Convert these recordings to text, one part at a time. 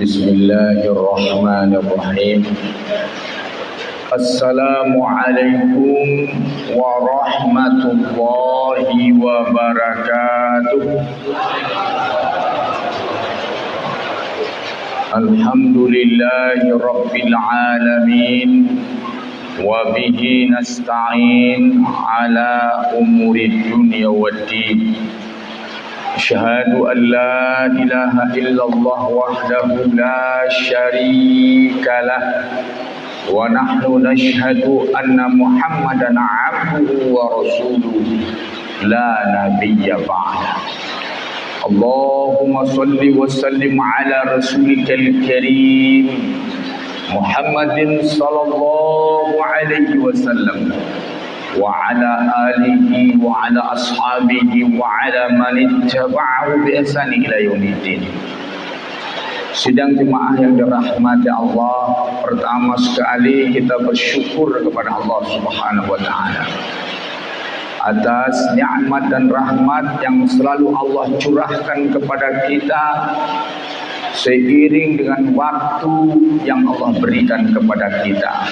Bismillahirrahmanirrahim. Assalamualaikum warahmatullahi wabarakatuh. Alhamdulillahi rabbil alamin. Wa bihi nasta'in ala umuri dunya waddin. Asyhadu an la ilaha illallah wahdahu la syarika lah. Wa nahnu nashhadu anna Muhammadan abduhu wa rasuluhu la nabiyya ba'da. Allahumma salli wa sallim ala rasulikal karim Muhammadin sallallahu alaihi wasallam wa ala alihi wa ala ashabihi wa ala man ittaba'ahu bi ihsan ila yaumiddin. Sidang jemaah yang dirahmati Allah, pertama sekali kita bersyukur kepada Allah Subhanahu wa taala atas nikmat dan rahmat yang selalu Allah curahkan kepada kita seiring dengan waktu yang Allah berikan kepada kita.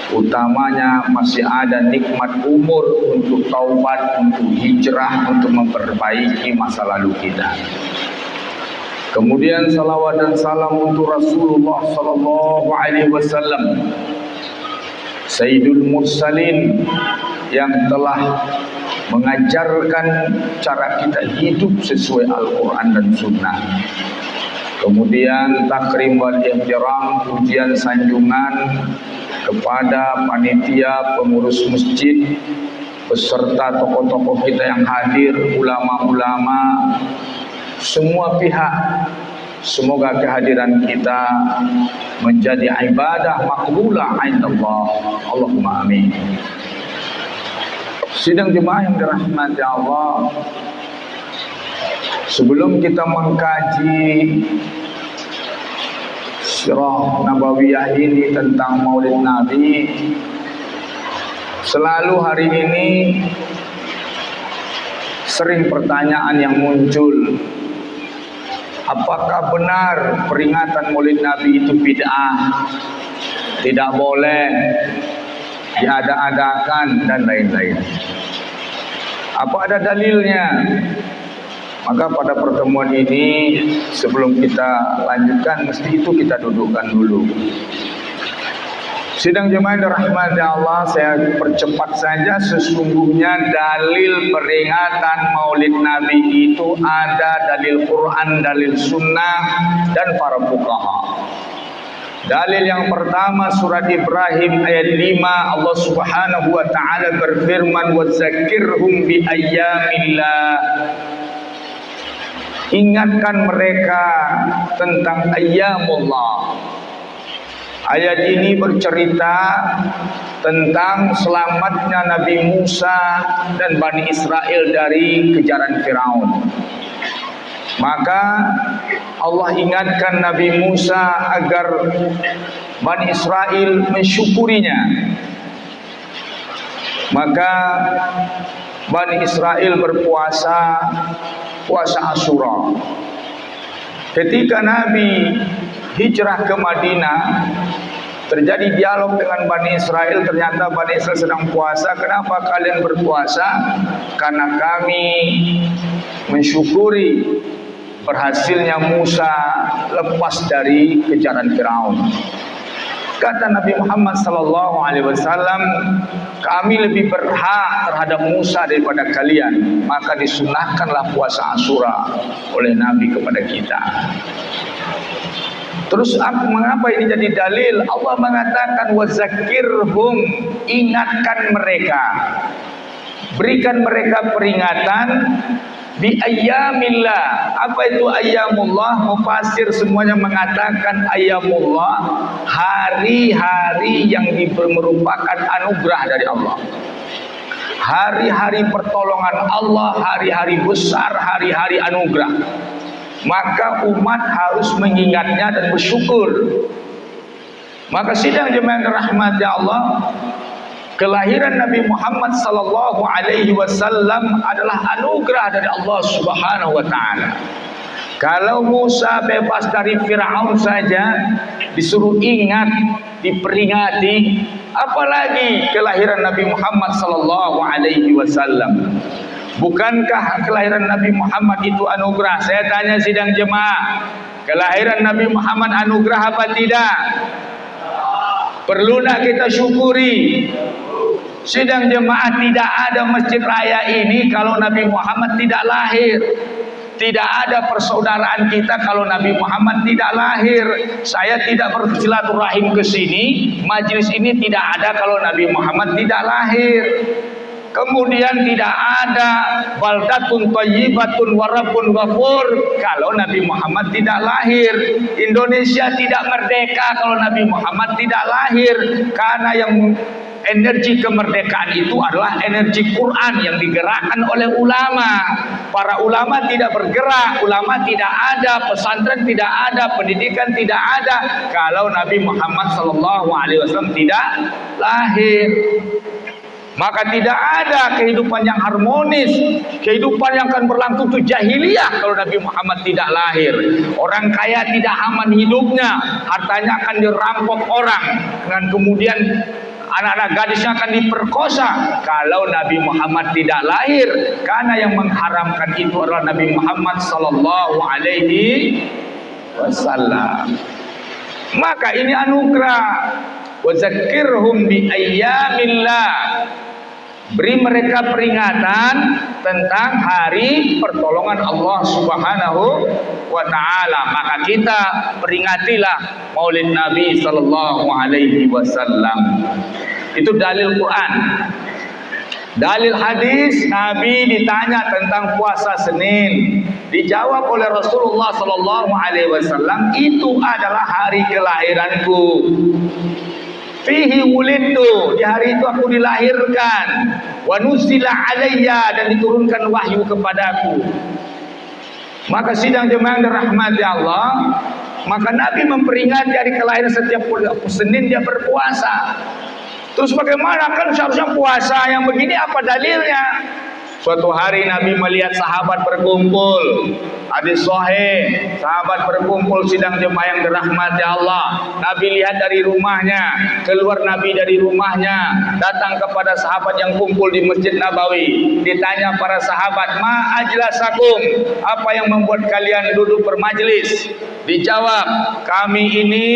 Utamanya masih ada nikmat umur untuk taubat, untuk hijrah, untuk memperbaiki masa lalu kita. Kemudian salawat dan salam untuk Rasulullah sallallahu alaihi wasallam, Sayyidul Mursalin, yang telah mengajarkan cara kita hidup sesuai Al-Quran dan Sunnah. Kemudian takrim wal ihtiram, pujian sanjungan kepada panitia, pengurus masjid, beserta tokoh-tokoh kita yang hadir, ulama-ulama, semua pihak. Semoga kehadiran kita menjadi ibadah makbulah indallah. Allahumma amin. Sidang jemaah yang dirahmati Allah, sebelum kita mengkaji sirah nabawiyah ini tentang Maulid Nabi, selalu hari ini sering pertanyaan yang muncul, apakah benar peringatan Maulid Nabi itu bid'ah, tidak boleh diada-adakan dan lain-lain? Apa ada dalilnya? Maka pada pertemuan ini, sebelum kita lanjutkan, mesti itu kita dudukkan dulu. Sidang jemaah dirahmati Allah, saya percepat saja. Sesungguhnya dalil peringatan Maulid Nabi itu ada dalil Quran, dalil Sunnah, dan para fuqaha. Dalil yang pertama, surat Ibrahim ayat 5, Allah Subhanahu wa taala berfirman, "Wa dzakirhum bi ayyamillah." Ingatkan mereka tentang ayyamullah. Ayat ini bercerita tentang selamatnya Nabi Musa dan Bani Israel dari kejaran Firaun. Maka Allah ingatkan Nabi Musa agar Bani Israel mensyukurinya. Maka Bani Israel berpuasa, puasa Asyura. Ketika Nabi hijrah ke Madinah, terjadi dialog dengan Bani Israel. Ternyata Bani Israel sedang puasa. Kenapa kalian berpuasa? Karena kami mensyukuri berhasilnya Musa lepas dari kejaran Firaun. Kata Nabi Muhammad sallallahu alaihi wasallam, kami lebih berhak terhadap Musa daripada kalian. Maka disunahkanlah puasa Asyura oleh Nabi kepada kita. Terus mengapa ini jadi dalil? Allah mengatakan wazakirhum, ingatkan mereka, berikan mereka peringatan bi ayyamillah. Apa itu ayyamullah? Mufasir semuanya mengatakan ayyamullah hari-hari yang merupakan anugerah dari Allah, hari-hari pertolongan Allah, hari-hari besar, hari-hari anugerah. Maka umat harus mengingatnya dan bersyukur. Maka sidang jemaah rahmat ya Allah, kelahiran Nabi Muhammad sallallahu alaihi wasallam adalah anugerah dari Allah Subhanahu wa taala. Kalau Musa bebas dari Firaun saja disuruh ingat, diperingati, apalagi kelahiran Nabi Muhammad sallallahu alaihi wasallam. Bukankah kelahiran Nabi Muhammad itu anugerah? Saya tanya sidang jemaah, kelahiran Nabi Muhammad anugerah apa tidak? Perlu nak kita syukuri. Sidang jemaah, tidak ada masjid raya ini kalau Nabi Muhammad tidak lahir. Tidak ada persaudaraan kita kalau Nabi Muhammad tidak lahir. Saya tidak bersilaturahim ke sini, majlis ini tidak ada kalau Nabi Muhammad tidak lahir. Kemudian tidak ada baldatun thayyibatun wa rabbun ghafur kalau Nabi Muhammad tidak lahir. Indonesia tidak merdeka kalau Nabi Muhammad tidak lahir. Karena yang energi kemerdekaan itu adalah energi Quran yang digerakkan oleh ulama. Para ulama tidak bergerak, ulama tidak ada, pesantren tidak ada, pendidikan tidak ada kalau Nabi Muhammad SAW tidak lahir. Maka tidak ada kehidupan yang harmonis, kehidupan yang akan berlangsung itu jahiliyah kalau Nabi Muhammad tidak lahir. Orang kaya tidak aman hidupnya, hartanya akan dirampok orang, dan kemudian anak-anak gadisnya akan diperkosa kalau Nabi Muhammad tidak lahir. Karena yang mengharamkan itu adalah Nabi Muhammad sallallahu alaihi wasallam. Maka ini anugerah. Wa zakkirhum bi ayyamillah. Beri mereka peringatan tentang hari pertolongan Allah Subhanahu wa taala. Maka kita peringatilah Maulid Nabi sallallahu alaihi wasallam. Itu dalil Quran. Dalil hadis, Nabi ditanya tentang puasa Senin, dijawab oleh Rasulullah sallallahu alaihi wasallam, itu adalah hari kelahiranku. Fihi wulidtu, di hari itu aku dilahirkan. Wa nuzila alayya, dan diturunkan wahyu kepadaku. Maka sidang jemaah yang dirahmati Allah, maka Nabi memperingati hari kelahiran setiap Senin dia berpuasa. Terus bagaimana, kan seharusnya puasa yang begini apa dalilnya? Suatu hari Nabi melihat sahabat berkumpul. Hadis sahih, sahabat berkumpul sidang jemaah yang dirahmati Allah. Nabi lihat dari rumahnya, keluar Nabi dari rumahnya, datang kepada sahabat yang kumpul di Masjid Nabawi. Ditanya para sahabat, "Ma ajlasakum?" Apa yang membuat kalian duduk bermajlis? Dijawab, "Kami ini,"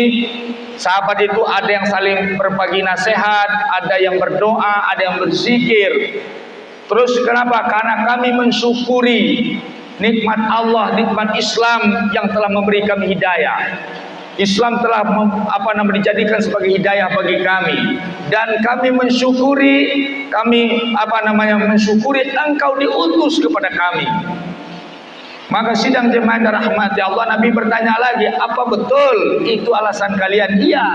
sahabat itu ada yang saling berbagi nasihat, ada yang berdoa, ada yang berzikir. Terus kenapa? Karena kami mensyukuri nikmat Allah, nikmat Islam yang telah memberi kami hidayah. Islam telah dijadikan sebagai hidayah bagi kami, dan kami mensyukuri, mensyukuri Engkau diutus kepada kami. Maka sidang jemaah yang dirahmati Allah, Nabi bertanya lagi, "Apa betul itu alasan kalian?" "Iya."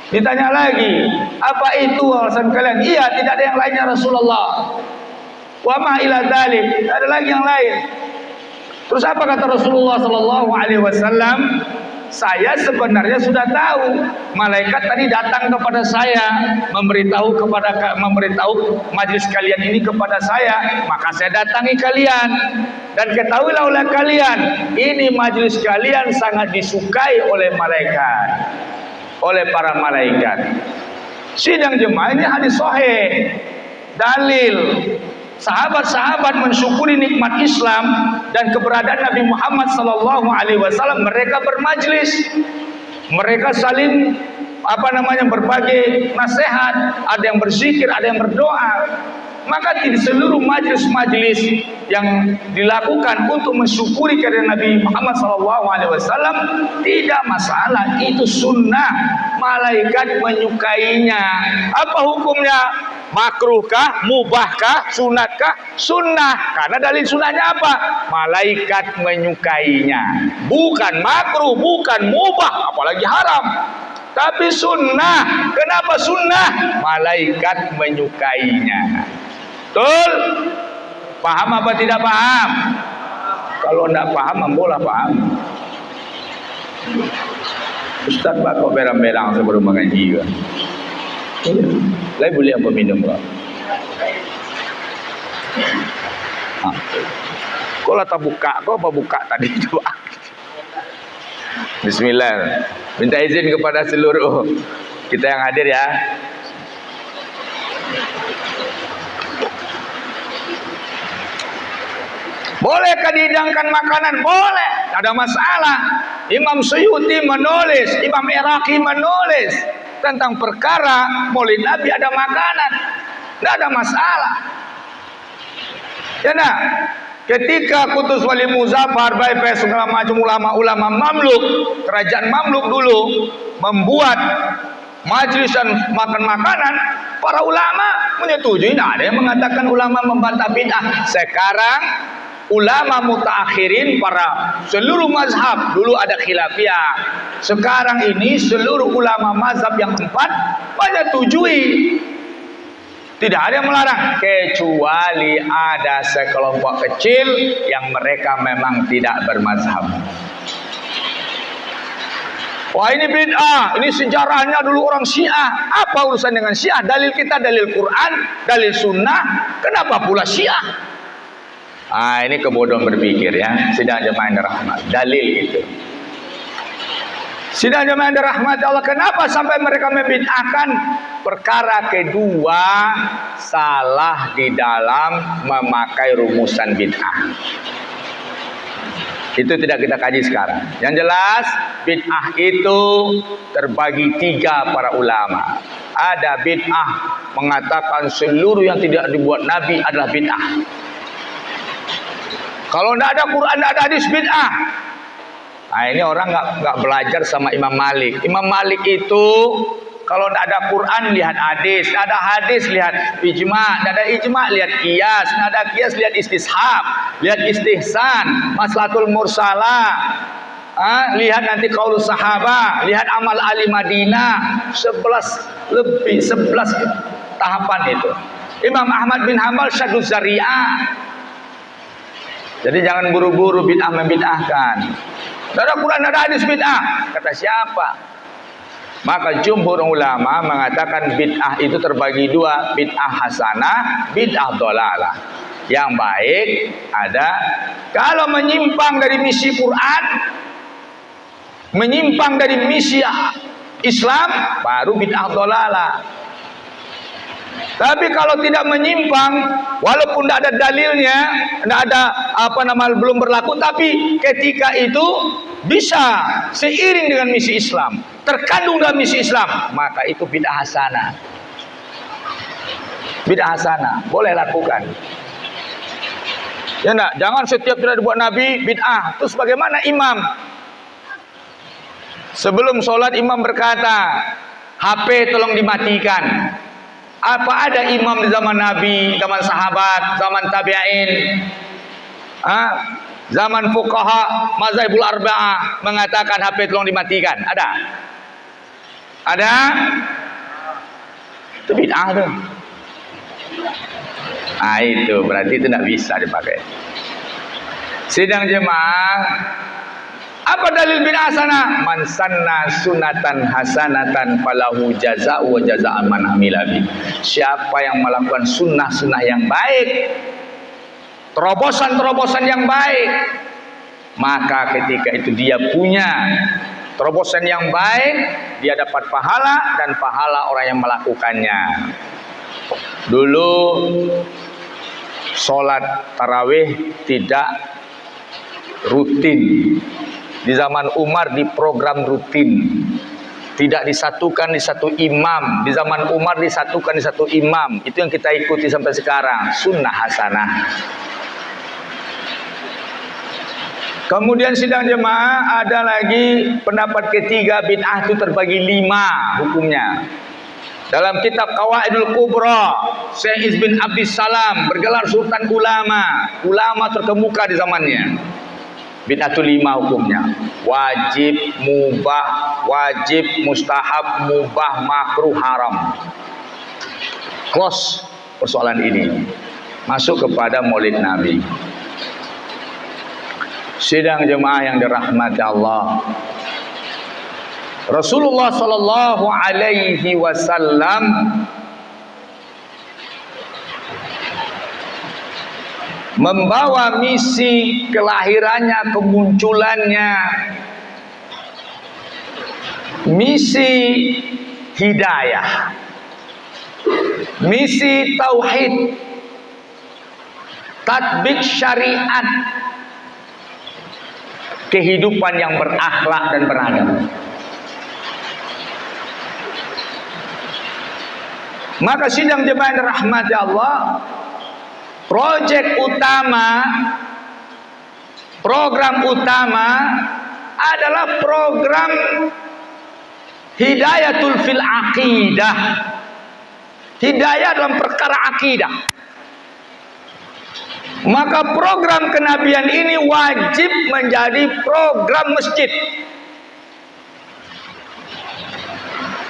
Ditanya lagi, "Apa itu alasan kalian?" "Iya, tidak ada yang lainnya Rasulullah." "Wa ma ila dzalik?" Ada lagi yang lain. Terus apa kata Rasulullah sallallahu alaihi wasallam? "Saya sebenarnya sudah tahu. Malaikat tadi datang kepada saya, memberitahu majelis kalian ini kepada saya, maka saya datangi kalian. Dan ketahuilah oleh kalian, ini majelis kalian sangat disukai oleh malaikat, oleh para malaikat." Sidang jemaah, ini hadis sahih. Dalil sahabat-sahabat mensyukuri nikmat Islam dan keberadaan Nabi Muhammad sallallahu alaihi wasallam. Mereka bermajlis, mereka saling berbagi nasihat, ada yang berzikir, ada yang berdoa. Maka di seluruh majlis-majlis yang dilakukan untuk mensyukuri kehadiran Nabi Muhammad SAW tidak masalah, itu sunnah. Malaikat menyukainya. Apa hukumnya? Makruhkah, mubahkah, sunatkah? Sunnah. Karena dalil sunnahnya apa? Malaikat menyukainya. Bukan makruh, bukan mubah, apalagi haram, tapi sunnah. Kenapa sunnah? Malaikat menyukainya. Betul? Paham apa tidak paham? Kalau tidak paham, ambolah paham. Ustaz Pak kok berang-berang sebelum mengaji kan? Lai boleh apa minum Pak? Kok tak buka, kok apa buka tadi coba. Bismillah. Minta izin kepada seluruh kita yang hadir ya. Bolehkah dihidangkan makanan? Boleh, tidak ada masalah. Imam Suyuti menulis, Imam Iraqi menulis tentang perkara Maulid Nabi ada makanan, tidak ada masalah. Ya nah, ketika Kutus Wali Muzaffar, Baipes, segala macam ulama-ulama Mamluk, kerajaan Mamluk dulu membuat majlis dan makan makanan, para ulama menyetujui. Nah, ada yang mengatakan ulama membantah bid'ah. Sekarang ulama mutaakhirin, para seluruh mazhab, dulu ada khilafiyah, sekarang ini seluruh ulama mazhab yang 4 menyetujui. Tidak ada yang melarang, kecuali ada sekelompok kecil yang mereka memang tidak bermazhab. Wah, ini bid'ah, ini sejarahnya dulu orang Syiah. Apa urusan dengan Syiah? Dalil kita dalil Quran, dalil sunnah. Kenapa pula Syiah? Ini kebodohan berpikir ya. Sidang jemaah yang dirahmati, dalil itu. Sidang jemaah yang dirahmati Allah, kenapa sampai mereka membid'ahkan? Perkara kedua, salah di dalam memakai rumusan bid'ah. Itu tidak kita kaji sekarang. Yang jelas, bid'ah itu terbagi 3 para ulama. Ada bid'ah mengatakan seluruh yang tidak dibuat Nabi adalah bid'ah. Kalau tidak ada Quran, tidak ada hadis, bid'ah. Nah, ini orang nggak belajar sama Imam Malik. Imam Malik itu kalau tidak ada Quran lihat hadis, tidak ada hadis lihat ijma, tidak ada ijma lihat qiyas, tidak ada qiyas lihat istishab, lihat istihsan, maslahatul mursalah. Lihat nanti qaulus sahabah, lihat amal ahli Madinah, 11 tahapan itu. Imam Ahmad bin Hanbal syaduz zari'ah. Jadi jangan buru-buru bid'ah membid'ahkan. Tidak ada Quran, tidak ada hadis, bid'ah. Kata siapa? Maka jumhur ulama mengatakan bid'ah itu terbagi 2, bid'ah hasanah, bid'ah dhalalah. Yang baik ada, kalau menyimpang dari misi Quran, menyimpang dari misi Islam, baru bid'ah dhalalah. Tapi kalau tidak menyimpang, walaupun tidak ada dalilnya, tidak ada belum berlaku, tapi ketika itu bisa seiring dengan misi Islam, terkandung dalam misi Islam, maka itu bid'ah hasanah. Bid'ah hasanah, boleh lakukan. Ya enggak, jangan setiap tidak dibuat Nabi bid'ah. Terus bagaimana imam? Sebelum sholat imam berkata, HP tolong dimatikan. Apa ada imam di zaman Nabi, zaman sahabat, zaman tabi'in, zaman fuqaha, mazhabul arba'ah mengatakan HP tolong dimatikan? Ada? Ada? Itu bid'ah tuh. Itu berarti itu tidak bisa dipakai. Sidang jemaah, apa dalil bid'ah hasanah? Man sanna sunatan hasanatan falahu jazaa'u wa jazaa'u man amila bi. Siapa yang melakukan sunnah-sunnah yang baik, terobosan-terobosan yang baik, maka ketika itu dia punya terobosan yang baik, dia dapat pahala dan pahala orang yang melakukannya. Dulu sholat tarawih tidak rutin. Di zaman Umar di program rutin, tidak disatukan di satu imam. Di zaman Umar disatukan di satu imam. Itu yang kita ikuti sampai sekarang, sunnah hasanah. Kemudian sidang jemaah, ada lagi pendapat ketiga, bid'ah itu terbagi 5 hukumnya. Dalam kitab Qawaidul Kubra, Syekh Izz bin Abdis Salam bergelar sultan ulama terkemuka di zamannya. Bid'ah itu 5 hukumnya. Wajib, mubah, wajib, mustahab, mubah, makruh, haram. Close persoalan ini. Masuk kepada Maulid Nabi. Sidang jemaah yang dirahmati Allah. Rasulullah sallallahu alaihi wasallam membawa misi kelahirannya, kemunculannya, misi hidayah, misi tauhid, tatbik syariat, kehidupan yang berakhlak dan beradab. Maka sidang jemaah yang dirahmati Allah, proyek utama, program utama adalah program hidayatul fil aqidah, hidayah dalam perkara akidah. Maka program kenabian ini wajib menjadi program masjid,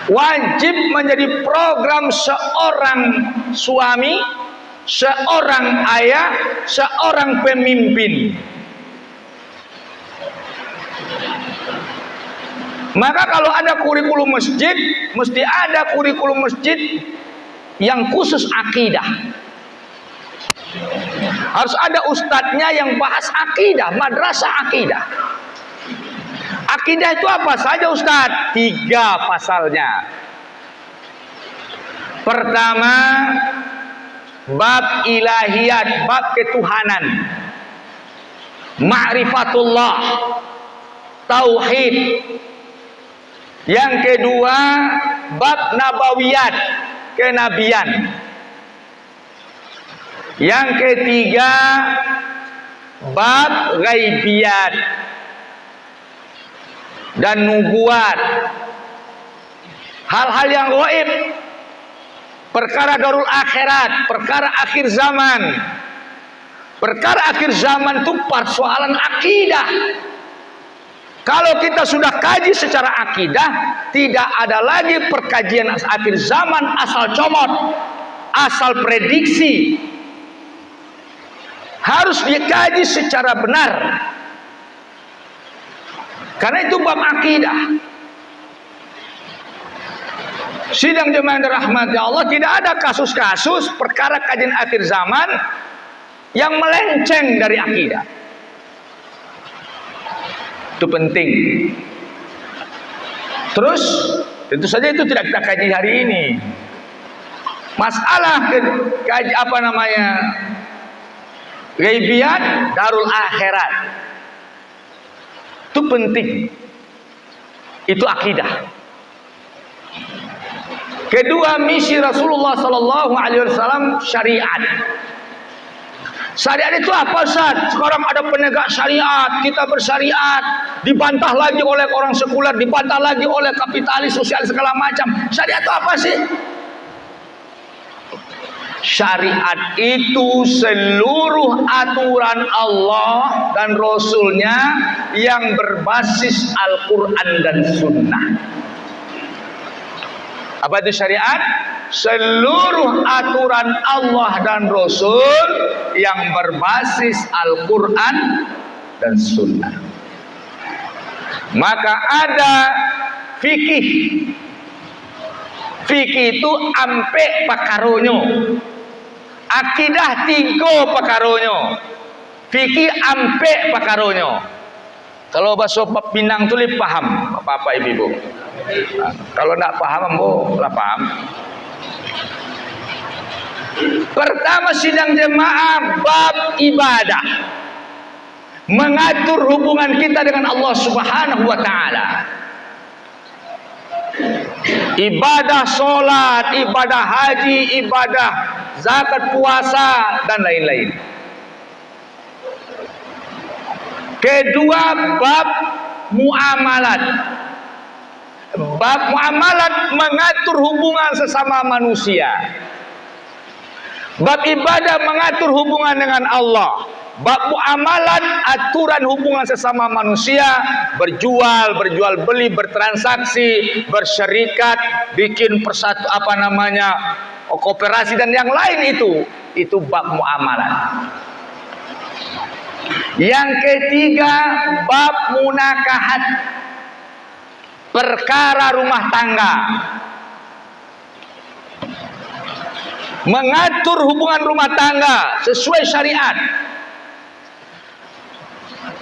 wajib menjadi program seorang suami, seorang ayah, seorang pemimpin. Maka kalau ada kurikulum masjid, mesti ada kurikulum masjid yang khusus akidah. Harus ada ustadznya yang bahas akidah, madrasah akidah. Akidah itu apa saja Ustadz? 3 pasalnya. Pertama, bab ilahiyat, bab ketuhanan, ma'rifatullah, tauhid. Yang kedua, bab nabawiyat, kenabian. Yang ketiga, bab ghaibiyat dan nubuat, hal-hal yang gaib, perkara darul akhirat, perkara akhir zaman. Perkara akhir zaman itu persoalan akidah. Kalau kita sudah kaji secara akidah, tidak ada lagi perkajian akhir zaman asal comot, asal prediksi. Harus dikaji secara benar. Karena itu bab akidah. Sidang jemaah yang dirahmati Allah, tidak ada kasus-kasus perkara kajian akhir zaman yang melenceng dari akidah. Itu penting. Terus tentu saja itu tidak kita kaji hari ini. Masalah kaji apa namanya? Ghaibiyat, darul akhirat. Itu penting. Itu akidah. Kedua, misi Rasulullah sallallahu alaihi wasallam syariat. Syariat itu apa, Ustaz? Sekarang ada penegak syariat, kita bersyariat, dibantah lagi oleh orang sekuler, dibantah lagi oleh kapitalis sosial segala macam. Syariat itu apa sih? Syariat itu seluruh aturan Allah dan Rasulnya yang berbasis Al-Quran dan Sunnah. Apa itu syariat? Seluruh aturan Allah dan Rasul yang berbasis Al-Quran dan Sunnah. Maka ada fikih. Fikih itu ampe pakaronyo. Akidah 3 pakaronyo. Fikih ampe pakaronyo. Kalau bahasa Pinang tulis paham, Bapak Ibu. Nah, kalau tidak paham, lah paham. Pertama, sidang jemaah bab ibadah, mengatur hubungan kita dengan Allah Subhanahu wa taala. Ibadah sholat, ibadah haji, ibadah zakat, puasa, dan lain-lain. Kedua, bab muamalat. Bab muamalat mengatur hubungan sesama manusia. Bab ibadah mengatur hubungan dengan Allah. Bab muamalat aturan hubungan sesama manusia, berjual beli, bertransaksi, bersyarikat, bikin persatu kooperasi dan yang lain itu bab muamalat. Yang ketiga, bab munakahat, perkara rumah tangga. Mengatur hubungan rumah tangga sesuai syariat.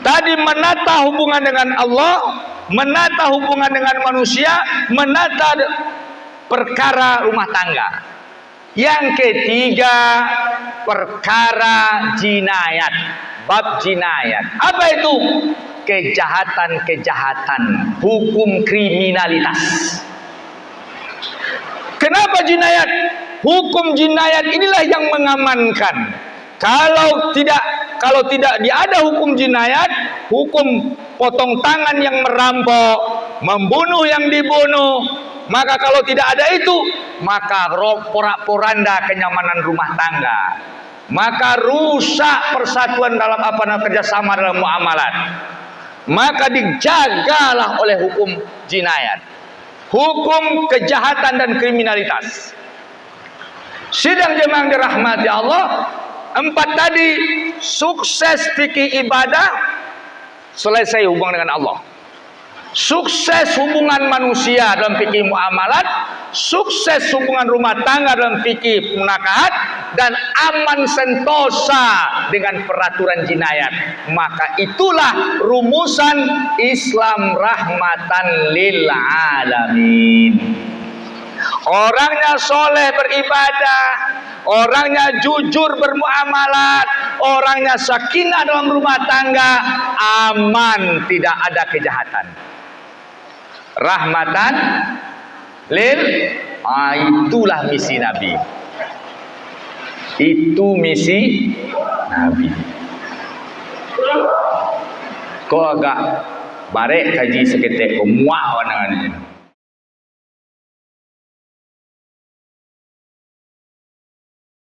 Tadi menata hubungan dengan Allah, menata hubungan dengan manusia, menata perkara rumah tangga. Yang ketiga, perkara jinayat, bab jinayat. Apa itu? Kejahatan-kejahatan, hukum kriminalitas. Kenapa jinayat? Hukum jinayat inilah yang mengamankan. Kalau tidak ada hukum jinayat, hukum potong tangan yang merampok, membunuh yang dibunuh, maka kalau tidak ada itu, maka porak-poranda kenyamanan rumah tangga, maka rusak persatuan dalam kerjasama dalam muamalat. Maka dijagalah oleh hukum jinayat, hukum kejahatan dan kriminalitas. Sidang jemaah dirahmati Allah, 4 tadi, sukses fikih ibadah, selesai hubungan dengan Allah. Sukses hubungan manusia dalam fikih muamalat, sukses hubungan rumah tangga dalam fikih munakahat, dan aman sentosa dengan peraturan jinayat. Maka itulah rumusan Islam rahmatan lil alamin. Orangnya soleh beribadah, orangnya jujur bermuamalat, orangnya sakinah dalam rumah tangga, aman, tidak ada kejahatan. Rahmatan lil, itulah misi Nabi. Itu misi Nabi. Kok agak barek kaji seketek muak wanangannya.